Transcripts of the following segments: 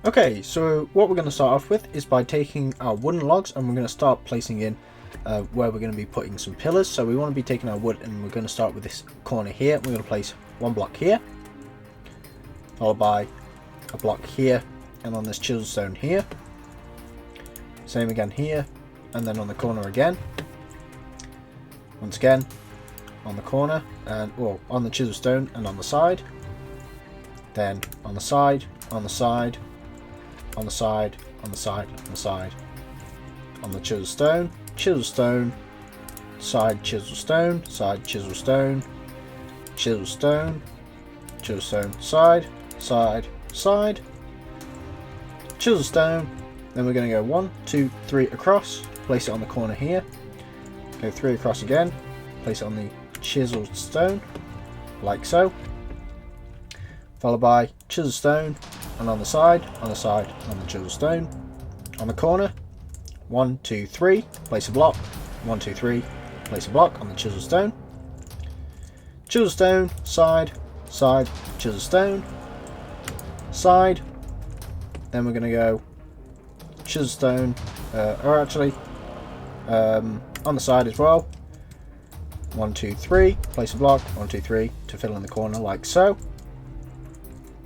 Okay, so what we're going to start off with is by taking our wooden logs and we're going to start placing in where we're going to be putting some pillars. So we want to be taking our wood and we're going to start with this corner here. We're going to place one block here, followed by a block here, and on this chisel stone here. Same again here, and then on the corner again. Once again, on the corner, and well, on the chisel stone and on the side. Then on the side, on the side, on the side, on the side, on the side. On the chisel stone, side chisel stone, side chisel stone, chisel stone, chisel stone, side, side, side, chisel stone. Then we're going to go 1, 2, 3 across, place it on the corner here, go 3 across again, place it on the chiseled stone, like so, followed by chisel stone, and on the side, on the chisel stone, on the corner, 1, 2, 3, place a block, 1, 2, 3, place a block on the chisel stone, side, side, chisel stone, side. Then we're going to go chisel stone, or actually on the side as well, 1, 2, 3, place a block, 1, 2, 3 to fill in the corner like so.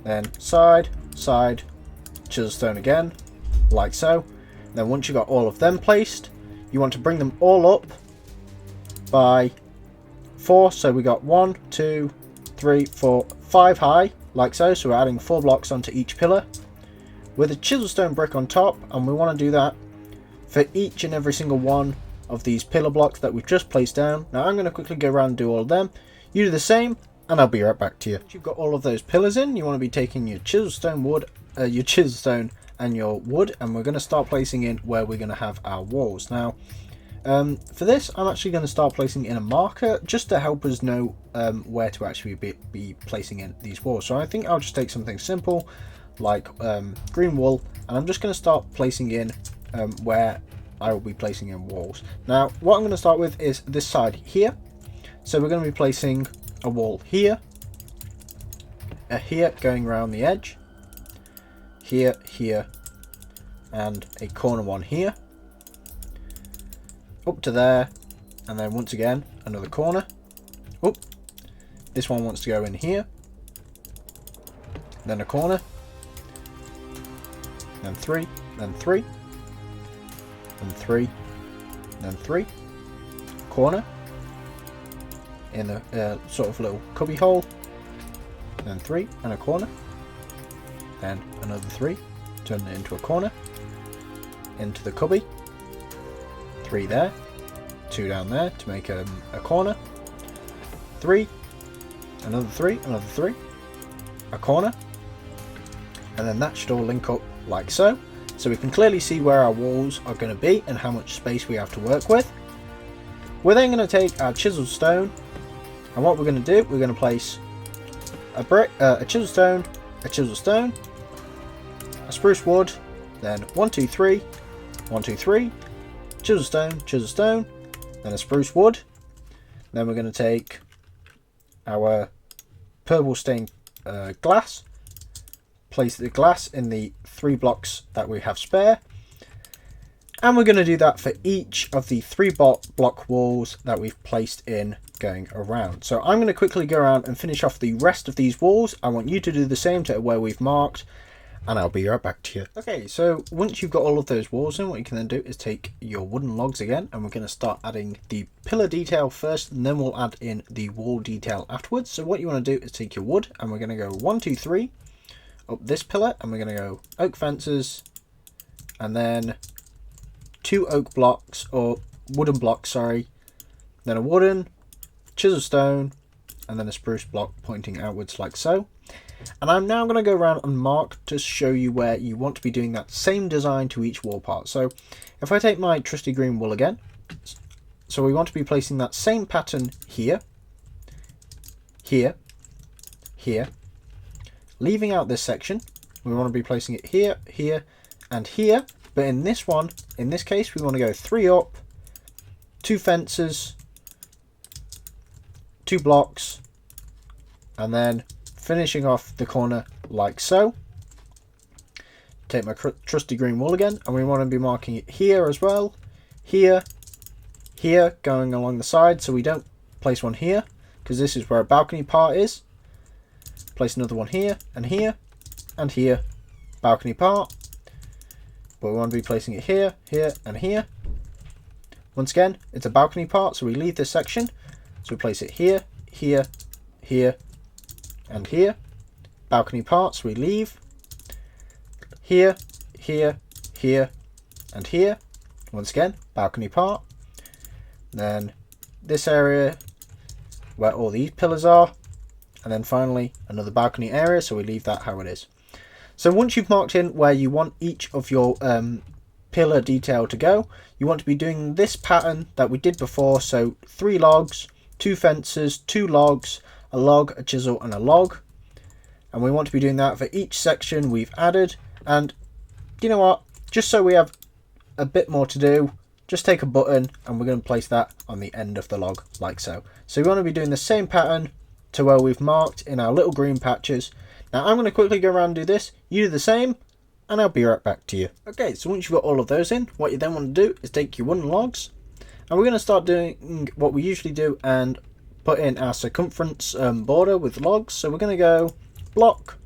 Then side, side, chisel stone again, like so. Then once you've got all of them placed, you want to bring them all up by 4. So we got 1, 2, 3, 4, 5 high, like so. So we're adding 4 blocks onto each pillar with a chisel stone brick on top, and we want to do that for each and every single one of these pillar blocks that we've just placed down. Now I'm going to quickly go around and do all of them. You do the same, and I'll be right back to you. Once you've got all of those pillars in, you want to be taking your chisel stone and your wood, and we're going to start placing in where we're going to have our walls. Now for this I'm actually going to start placing in a marker just to help us know where to actually be placing in these walls. So I think I'll just take something simple like green wool, and I'm just going to start placing in where I will be placing in walls. Now what I'm going to start with is this side here. So we're going to be placing a wall here, here going around the edge, here, here, and a corner one here, up to there, and then once again another corner. Oh, this one wants to go in here, then a corner, then 3, then 3, then 3, then 3, corner in a sort of little cubby hole, then 3 and a corner, then another 3, turn it into a corner, into the cubby, 3 there, 2 down there to make a corner, 3, another 3, another 3, a corner, and then that should all link up like so. So we can clearly see where our walls are going to be and how much space we have to work with. We're then going to take our chisel stone, and what we're going to do, we're going to place a brick, a chisel stone, a spruce wood, then 1, 2, 3, 1, 2, 3, chisel stone, then a spruce wood. Then we're going to take our purple stained glass, place the glass in the 3 blocks that we have spare, and we're going to do that for each of the 3 block walls that we've placed in going around. So I'm going to quickly go around and finish off the rest of these walls. I want you to do the same to where we've marked, and I'll be right back to you. Okay, so once you've got all of those walls in, what you can then do is take your wooden logs again, and we're going to start adding the pillar detail first, and then we'll add in the wall detail afterwards. So what you want to do is take your wood, and we're going to go 1, 2, 3 up this pillar, and we're going to go oak fences, and then 2 oak blocks, or wooden blocks, sorry, then a wooden, chisel stone, and then a spruce block pointing outwards like so. And I'm now going to go around and mark to show you where you want to be doing that same design to each wall part. So if I take my trusty green wool again, so we want to be placing that same pattern here, here, here, leaving out this section. We want to be placing it here, here, and here. But in this one, in this case, we want to go 3 up, 2 fences, 2 blocks, and then finishing off the corner like so. take my trusty green wool again, and we want to be marking it here as well. Here, here, going along the side, so we don't place one here, because this is where a balcony part is. Place another one here, and here, and here, balcony part. But we want to be placing it here, here, and here. Once again, it's a balcony part, so we leave this section. So we place it here, here, here, and here. Balcony parts we leave here, here, here, and here. Once again, balcony part. Then this area where all these pillars are, and then finally another balcony area, so we leave that how it is. So once you've marked in where you want each of your pillar detail to go, you want to be doing this pattern that we did before. So 3 logs, 2 fences, 2 logs, a log, a chisel, and a log. And we want to be doing that for each section we've added. And you know what, just so we have a bit more to do, just take a button and we're going to place that on the end of the log like so. So we want to be doing the same pattern to where we've marked in our little green patches. Now I'm going to quickly go around and do this, you do the same, and I'll be right back to you. Okay, so once you've got all of those in, what you then want to do is take your wooden logs, and we're going to start doing what we usually do and put in our circumference border with logs. So we're going to go block,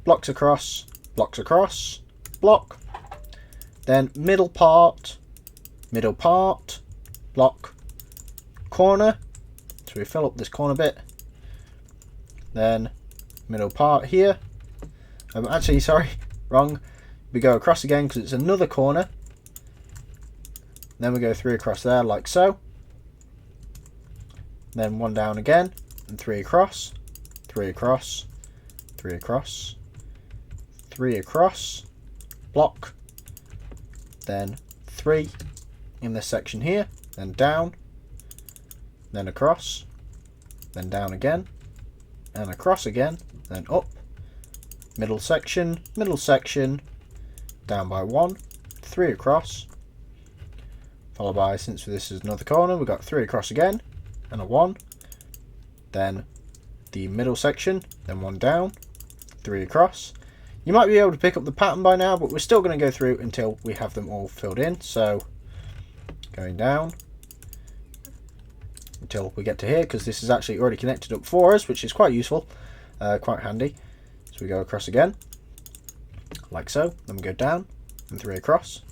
blocks across, block, then middle part, block, corner, so we fill up this corner bit, then middle part here, actually sorry, wrong, we go across again because it's another corner, then we go 3 across there like so, then 1 down again, and 3 across, 3 across, 3 across, 3 across, block, then 3 in this section here, then down, then across, then down again, and across again, then up, middle section, down by 1, 3 across, followed by, since this is another corner, we've got 3 across again, and a 1, then the middle section, then 1 down, 3 across. You might be able to pick up the pattern by now, but we're still going to go through until we have them all filled in. So going down until we get to here, because this is actually already connected up for us, which is quite useful, quite handy. So we go across again like so, then we go down and 3 across,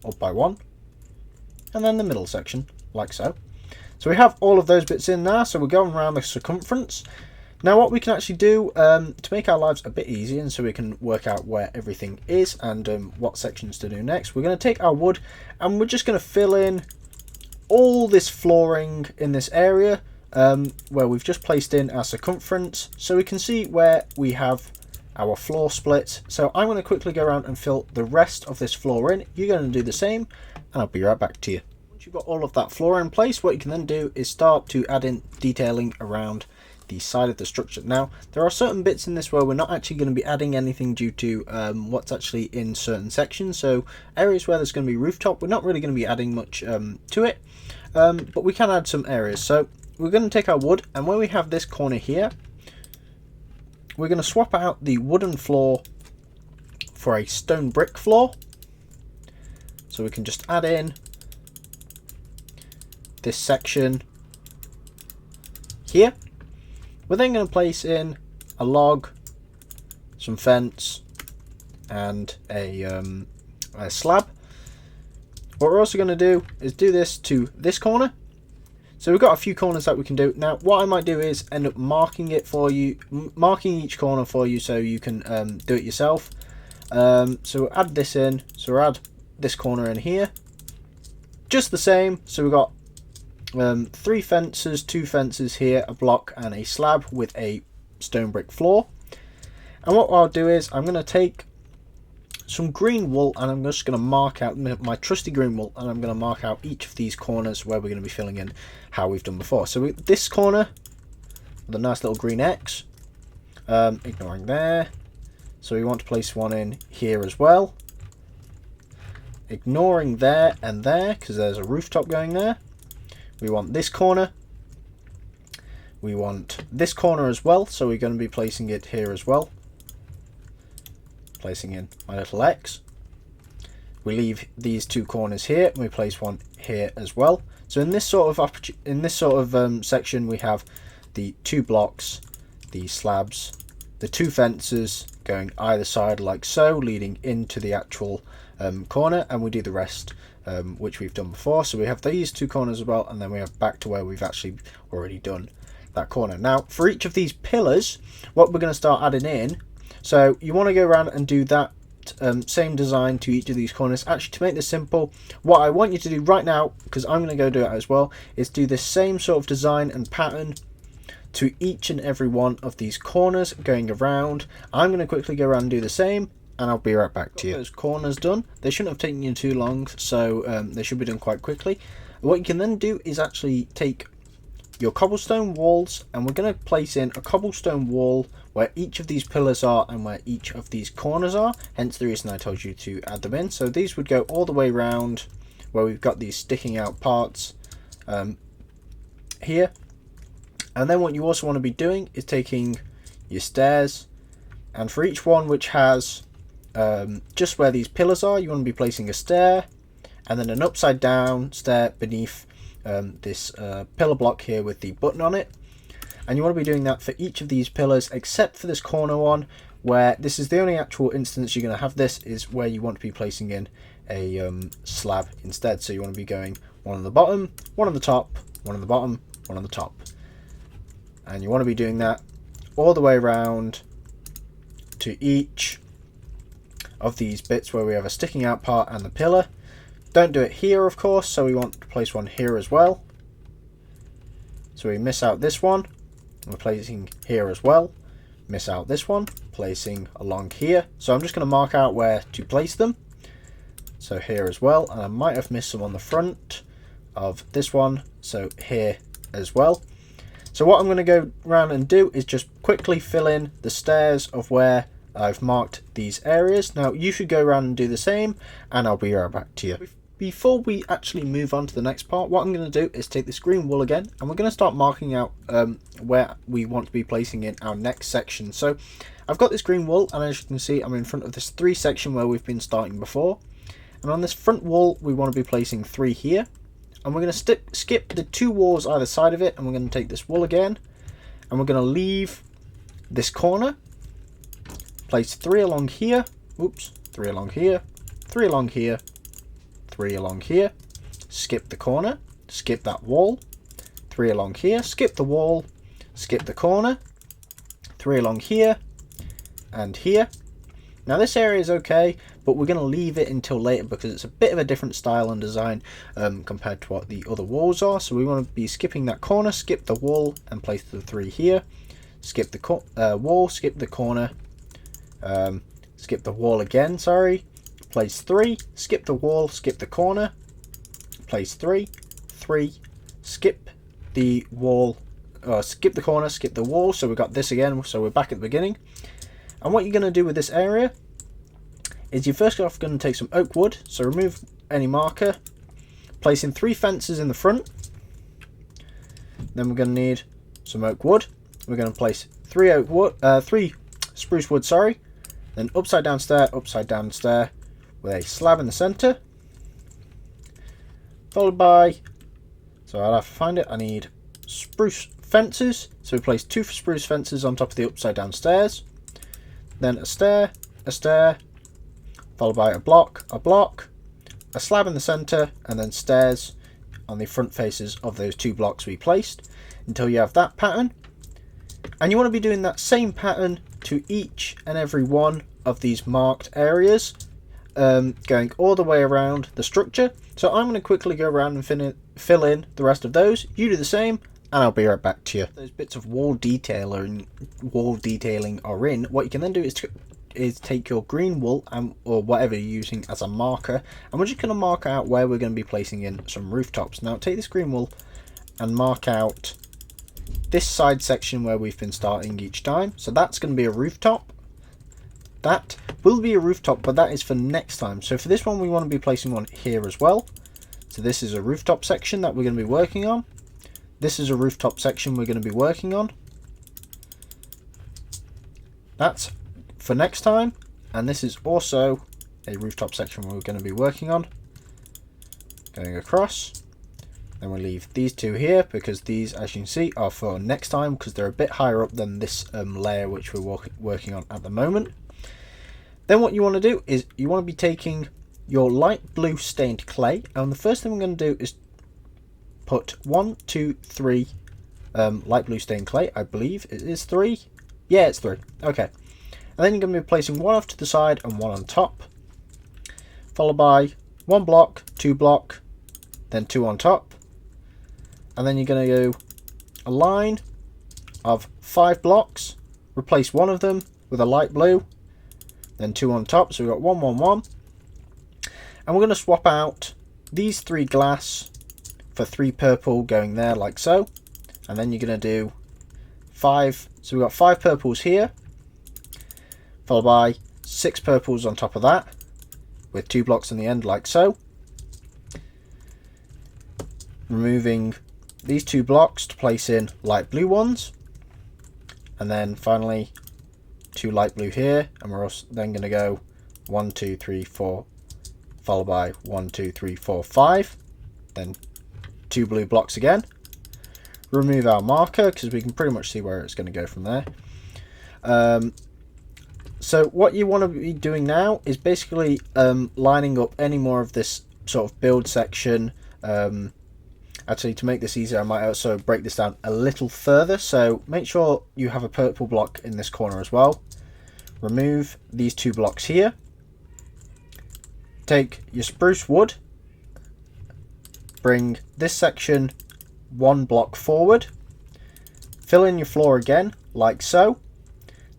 up by 1, and then the middle section like so. So we have all of those bits in there, so we're going around the circumference. Now what we can actually do to make our lives a bit easier, and so we can work out where everything is and what sections to do next, we're going to take our wood and we're just going to fill in all this flooring in this area where we've just placed in our circumference, so we can see where we have our floor split. So I'm going to quickly go around and fill the rest of this floor in. You're going to do the same, and I'll be right back to you. Once you've got all of that floor in place, what you can then do is start to add in detailing around the side of the structure. Now there are certain bits in this where we're not actually going to be adding anything due to what's actually in certain sections. So areas where there's going to be rooftop, we're not really going to be adding much to it, but we can add some areas. So we're going to take our wood, and when we have this corner here, we're going to swap out the wooden floor for a stone brick floor. So we can just add in this section here. We're then going to place in a log, some fence, and a slab. What we're also going to do is do this to this corner. So we've got a few corners that we can do. Now what I might do is end up marking it for you, marking each corner for you so you can do it yourself. So we'll add this in, so we'll add this corner in here. Just the same, so we've got 3 fences, 2 fences here, a block and a slab with a stone brick floor. And what I'll do is I'm going to take some green wool and I'm just going to mark out my trusty green wool, and I'm going to mark out each of these corners where we're going to be filling in how we've done before. So this corner with a nice little green X, ignoring there, so we want to place one in here as well, ignoring there and there because there's a rooftop going there. We want this corner, we want this corner as well, so we're going to be placing it here as well, placing in my little X. We leave these two corners here, and we place one here as well. So in this sort of section, we have the two blocks, the slabs, the two fences going either side like so, leading into the actual corner, and we do the rest which we've done before. So we have these two corners as well, and then we have back to where we've actually already done that corner. Now for each of these pillars, what we're going to start adding in, so you want to go around and do that same design to each of these corners. Actually, to make this simple, what I want you to do right now, because I'm going to go do it as well, is do this same sort of design and pattern to each and every one of these corners going around. I'm going to quickly go around and do the same, and I'll be right back to you. Those corners done. They shouldn't have taken you too long, so they should be done quite quickly. What you can then do is actually take your cobblestone walls, and we're going to place in a cobblestone wall where each of these pillars are and where each of these corners are, hence the reason I told you to add them in. So these would go all the way around where we've got these sticking out parts here. And then what you also want to be doing is taking your stairs, and for each one which has just where these pillars are, you want to be placing a stair and then an upside down stair beneath this pillar block here with the button on it. And you want to be doing that for each of these pillars except for this corner one, where this is the only actual instance you're going to have this, is where you want to be placing in a slab instead. So you want to be going one on the bottom, one on the top, one on the bottom, one on the top. And you want to be doing that all the way around to each of these bits where we have a sticking out part and the pillar. Don't do it here, of course, so we want to place one here as well. So we miss out this one, we're placing here as well. Miss out this one, placing along here. So I'm just going to mark out where to place them. So here as well, and I might have missed some on the front of this one, so here as well. So what I'm going to go around and do is just quickly fill in the stairs of where I've marked these areas. Now you should go around and do the same, and I'll be right back to you. Before we actually move on to the next part, what I'm going to do is take this green wool again, and we're going to start marking out where we want to be placing in our next section. So I've got this green wool, and as you can see, I'm in front of this 3 section where we've been starting before. And on this front wall, we want to be placing 3 here. And we're going to skip the 2 walls either side of it, and we're going to take this wool again, and we're going to leave this corner, place 3 along here, oops, 3 along here, 3 along here, 3 along here, skip the corner, skip that wall, 3 along here, skip the wall, skip the corner, 3 along here and here. Now this area is okay, but we're going to leave it until later because it's a bit of a different style and design compared to what the other walls are. So we want to be skipping that corner, skip the wall and place the 3 here, skip the wall, skip the corner, skip the wall again, sorry, place 3, skip the wall, skip the corner, place 3, 3, skip the wall, skip the corner, skip the wall. So we've got this again, so we're back at the beginning. And what you're going to do with this area is you're first off going to take some oak wood, so remove any marker, placing 3 fences in the front. Then we're going to need some oak wood. We're going to place 3 spruce wood, sorry. Then upside down stair with a slab in the center, followed by, so I'll have to find it, I need spruce fences, so we place 2 spruce fences on top of the upside down stairs, then a stair, followed by a block, a slab in the center, and then stairs on the front faces of those 2 blocks we placed until you have that pattern. And you want to be doing that same pattern to each and every one of these marked areas, going all the way around the structure. So I'm going to quickly go around and fill in the rest of those. You do the same, and I'll be right back to you. Those bits of wall detailing are in. What you can then do is take your green wool or whatever you're using as a marker, and we're just going to mark out where we're going to be placing in some rooftops. Now take this green wool and mark out this side section where we've been starting each time. So that's going to be a rooftop. That will be a rooftop, but that is for next time. So for this one, we want to be placing one here as well. So this is a rooftop section that we're going to be working on. This is a rooftop section we're going to be working on. That's for next time. and this is also a rooftop section we're going to be working on. Going across. Then we'll leave these two here because these, as you can see, are for next time because they're a bit higher up than this layer which we're working on at the moment. Then what you want to do is you want to be taking your light blue stained clay, and the first thing we're going to do is put 1, 2, 3 light blue stained clay. I believe it is 3. Yeah, it's 3. Okay. And then you're going to be placing one off to the side and one on top, followed by 1 block, 2 block, then 2 on top. And then you're going to do a line of 5 blocks, replace one of them with a light blue, then 2 on top, so we've got 1, 1, 1. And we're going to swap out these 3 glass for 3 purple going there like so. And then you're going to do 5, so we've got 5 purples here, followed by 6 purples on top of that, with 2 blocks on the end like so. Removing these 2 blocks to place in light blue ones, and then finally 2 light blue here, and we're also then going to go 1, 2, 3, 4, followed by 1, 2, 3, 4, 5, then 2 blue blocks again. Remove our marker because we can pretty much see where it's going to go from there. So what you want to be doing now is basically lining up any more of this sort of build section. Actually, to make this easier, I might also break this down a little further. So make sure you have a purple block in this corner as well. Remove these 2 blocks here. Take your spruce wood. Bring this section 1 block forward. Fill in your floor again, like so.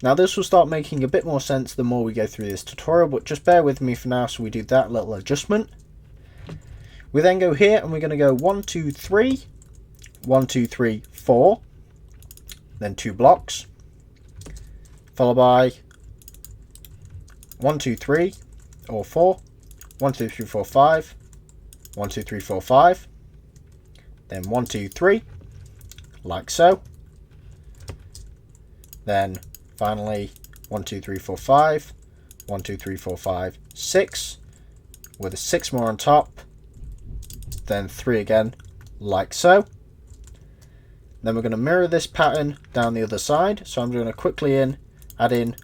Now this will start making a bit more sense the more we go through this tutorial, but just bear with me for now so we do that little adjustment. We then go here and we're going to go 1, 2, 3, 1, 2, 3, 4, then 2 blocks, followed by 1, 2, 3, or 4, 1, 2, 3, 4, 5, 1, 2, 3, 4, 5, then 1, 2, 3, like so. Then finally 1, 2, 3, 4, 5, 1, 2, 3, 4, 5, 6, with a 6 more on top, then 3 again, like so. Then we're going to mirror this pattern down the other side, so I'm going to quickly add in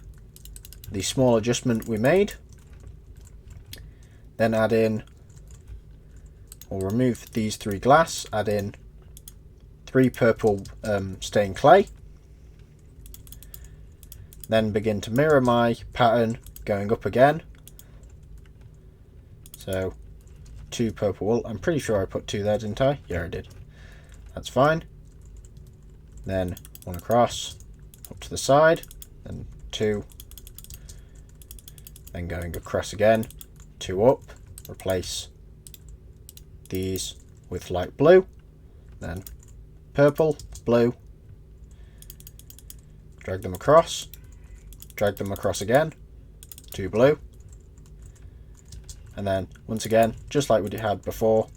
the small adjustment we made, then add in, or remove these 3 glass, add in 3 purple stained clay, then begin to mirror my pattern going up again. So 2 purple wool. I'm pretty sure I put 2 there, didn't I? Yeah, I did. That's fine. Then 1 across, up to the side, then 2. Then going across again, 2 up, replace these with light blue, then purple, blue, drag them across again, 2 blue, and then once again, just like we had before,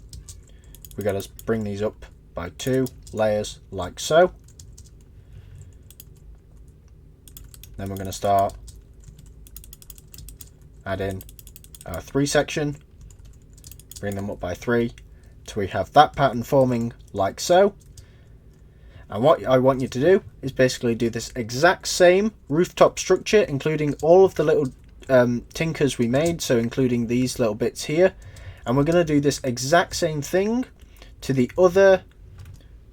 we got to bring these up by 2 layers like so. Then we're going to start adding our 3 section, bring them up by 3 till we have that pattern forming like so. And what I want you to do is basically do this exact same rooftop structure, including all of the little tinkers we made, so including these little bits here. And we're going to do this exact same thing to the other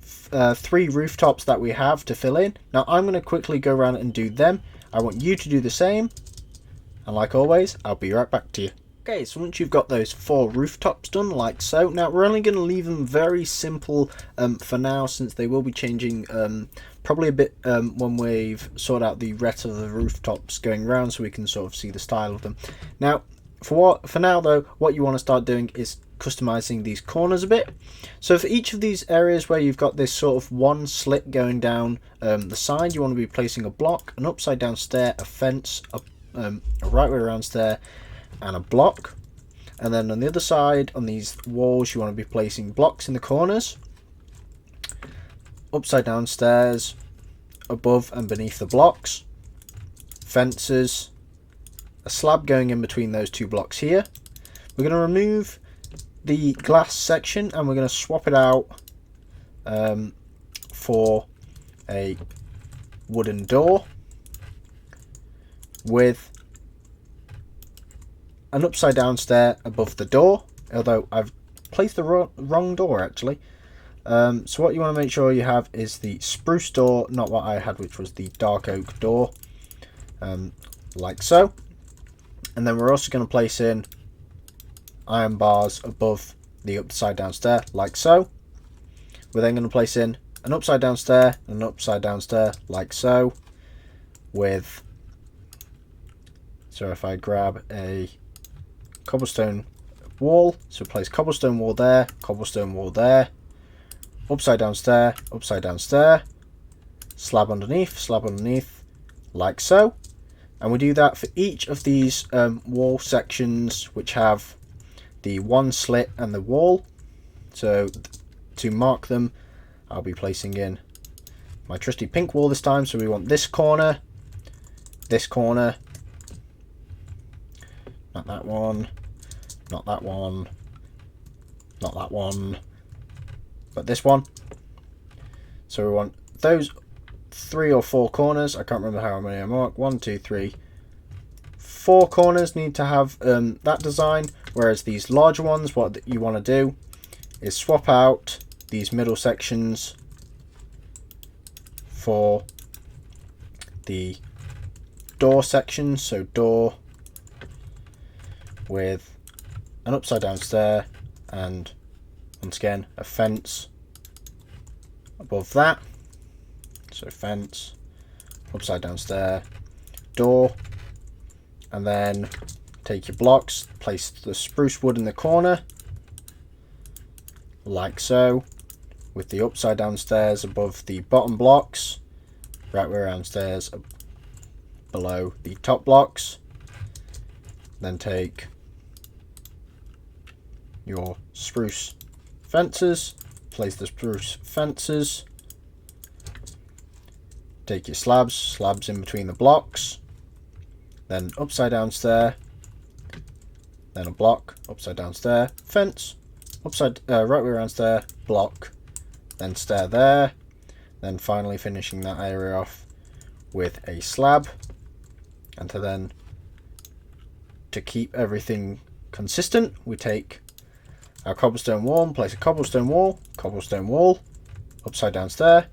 3 rooftops that we have to fill in. Now I'm going to quickly go around and do them. I want you to do the same. And like always, I'll be right back to you. Okay, so once you've got those 4 rooftops done like so, now we're only going to leave them very simple for now, since they will be changing probably a bit when we've sorted out the rest of the rooftops going around, so we can sort of see the style of them. Now, for now though, what you want to start doing is customizing these corners a bit. So for each of these areas where you've got this sort of one slit going down the side, you want to be placing a block, an upside down stair, a fence, a right way around stair, and a block. And then on the other side, on these walls, you want to be placing blocks in the corners, upside down stairs above and beneath the blocks, fences, a slab going in between those two blocks here. We're going to remove the glass section and we're going to swap it out for a wooden door with an upside down stair above the door, although I've placed the wrong door actually. So what you want to make sure you have is the spruce door, not what I had, which was the dark oak door, like so. And then we're also going to place in iron bars above the upside down stair, like so. We're then going to place in an upside down stair and an upside down stair, like so, with, so if I grab a cobblestone wall, so place cobblestone wall there, upside down stair, slab underneath, like so. And we do that for each of these wall sections which have the one slit and the wall. So to mark them, I'll be placing in my trusty pink wall this time. So we want this corner, not that one, not that one, not that one, but this one. So we want those 3 or 4 corners. I can't remember how many I marked. 1, 2, 3, 4 corners need to have that design, whereas these larger ones, what you want to do is swap out these middle sections for the door section. So door with an upside down stair and once again a fence above that. So fence, upside down stair, door, and then take your blocks, place the spruce wood in the corner, like so, with the upside down stairs above the bottom blocks, right way around stairs below the top blocks. Then take your spruce fences, place the spruce fences, take your slabs in between the blocks, then upside down stair, then a block, upside down stair, fence, right way around stair, block, then stair there, then finally finishing that area off with a slab. And to keep everything consistent, we take our cobblestone wall and place a cobblestone wall, upside down stair,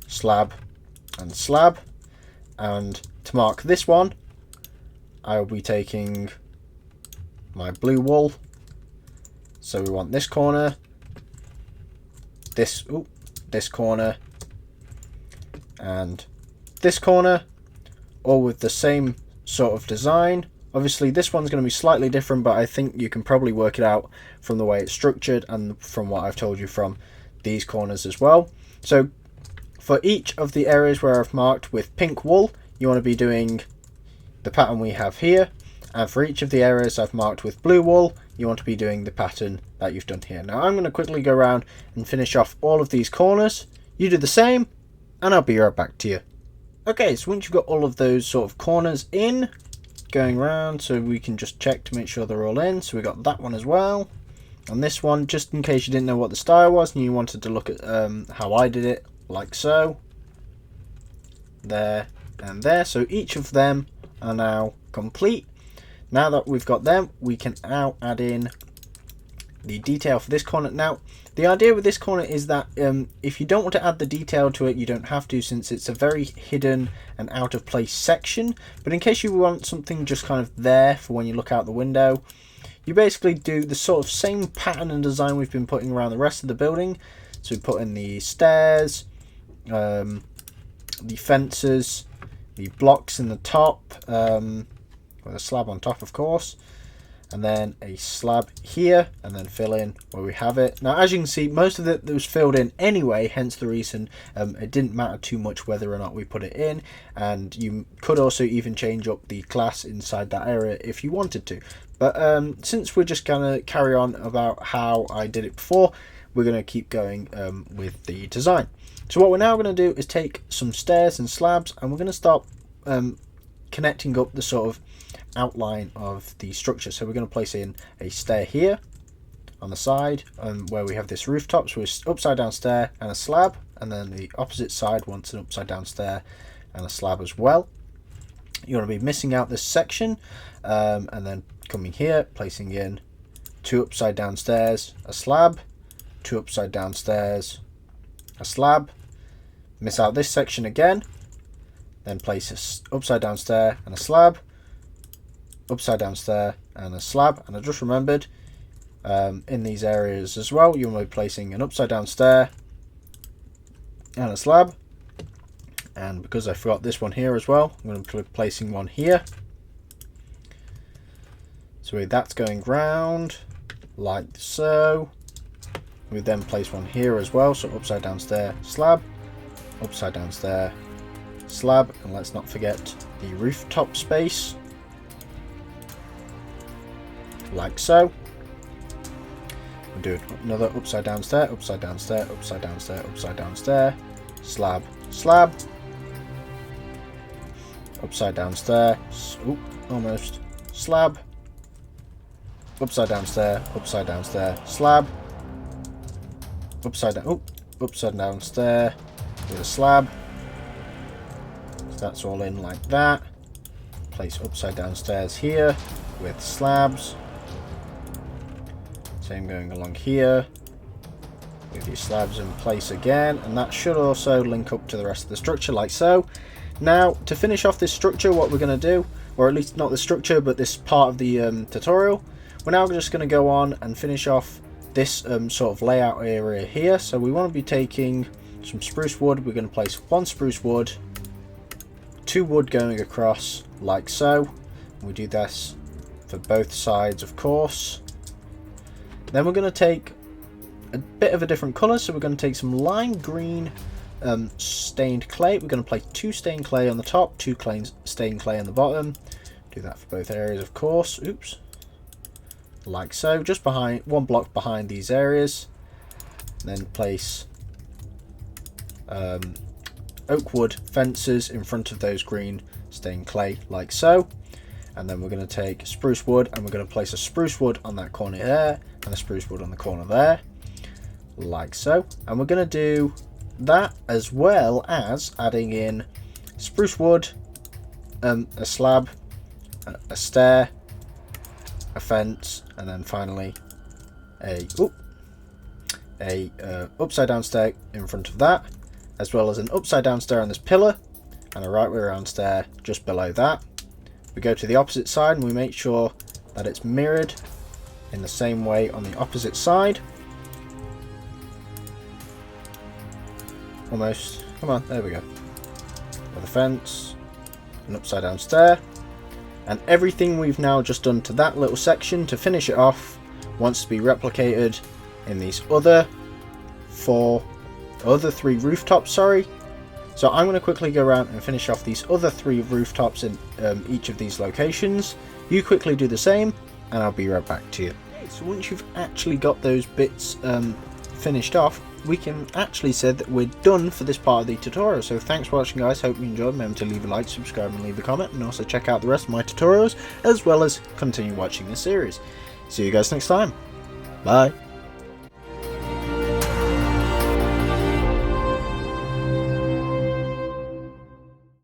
slab, and slab. And to mark this one, I will be taking my blue wool. So we want this corner, this corner, and this corner, all with the same sort of design. Obviously this one's going to be slightly different, but I think you can probably work it out from the way it's structured and from what I've told you from these corners as well. So for each of the areas where I've marked with pink wool, you want to be doing the pattern we have here, and for each of the areas I've marked with blue wool, you want to be doing the pattern that you've done here. Now I'm going to quickly go around and finish off all of these corners. You do the same and I'll be right back to you. Okay, so once you've got all of those sort of corners in, going around, so we can just check to make sure they're all in. So we got that one as well, and this one, just in case you didn't know what the style was and you wanted to look at how I did it, like so, there and there. So each of them are now complete. Now that we've got them, we can now add in the detail for this corner. Now the idea with this corner is that if you don't want to add the detail to it, you don't have to, since it's a very hidden and out of place section. But in case you want something just kind of there for when you look out the window, you basically do the sort of same pattern and design we've been putting around the rest of the building. So we put in the stairs, the fences, the blocks in the top, with a slab on top of course, and then a slab here, and then fill in where we have it. Now as you can see, most of it was filled in anyway, hence the reason it didn't matter too much whether or not we put it in. And you could also even change up the glass inside that area if you wanted to, but since we're just gonna carry on about how I did it before, we're gonna keep going with the design. So what we're now going to do is take some stairs and slabs, and we're going to start connecting up the sort of outline of the structure. So we're going to place in a stair here on the side, where we have this rooftop, so it's upside down stair and a slab, and then the opposite side wants an upside down stair and a slab as well. You want to be missing out this section, and then coming here, placing in 2 upside down stairs, a slab, 2 upside down stairs, a slab, miss out this section again, then place a upside down stair and a slab, upside down stair and a slab. And I just remembered, in these areas as well, you will be placing an upside down stair and a slab. And because I forgot this one here as well, I'm going to be placing one here. So that's going round like so. We then place one here as well, so upside down stair, slab, upside down stair, slab, and let's not forget the rooftop space, like so. We'll do another upside down stair, upside down stair, upside down stair, upside down stair, slab, slab, upside down stair, oop, almost, slab, upside down stair, slab, upside down stair with a slab. So that's all in like that. Place upside down stairs here with slabs. Same going along here with your slabs in place again, and that should also link up to the rest of the structure like so. Now, to finish off this structure, what we're going to do, or at least not the structure but this part of the tutorial, we're now just going to go on and finish off this sort of layout area here. So we want to be taking some spruce wood. We're going to place 1 spruce wood, 2 wood going across like so. We do this for both sides, of course. Then we're going to take a bit of a different colour, so we're going to take some lime green stained clay. We're going to place 2 stained clay on the top, 2 stained clay on the bottom. Do that for both areas, of course. Oops. Like so, just behind, 1 block behind these areas. Then place oak wood fences in front of those green stained clay, like so. And then we're going to take spruce wood, and we're going to place a spruce wood on that corner there, and a spruce wood on the corner there, like so. And we're going to do that as well as adding in spruce wood, a slab, a stair, a fence, and then finally a upside down stair in front of that, as well as an upside down stair on this pillar, and a right way around stair just below that. We go to the opposite side and we make sure that it's mirrored in the same way on the opposite side. Almost. Come on, there we go. With a fence, an upside down stair, and everything we've now just done to that little section to finish it off wants to be replicated in these other 3 rooftops, sorry. So I'm going to quickly go around and finish off these other 3 rooftops in each of these locations. You quickly do the same, and I'll be right back to you. Okay, so once you've actually got those bits finished off, we can actually say that we're done for this part of the tutorial. So thanks for watching, guys. Hope you enjoyed. Remember to leave a like, subscribe, and leave a comment, and also check out the rest of my tutorials, as well as continue watching this series. See you guys next time. Bye.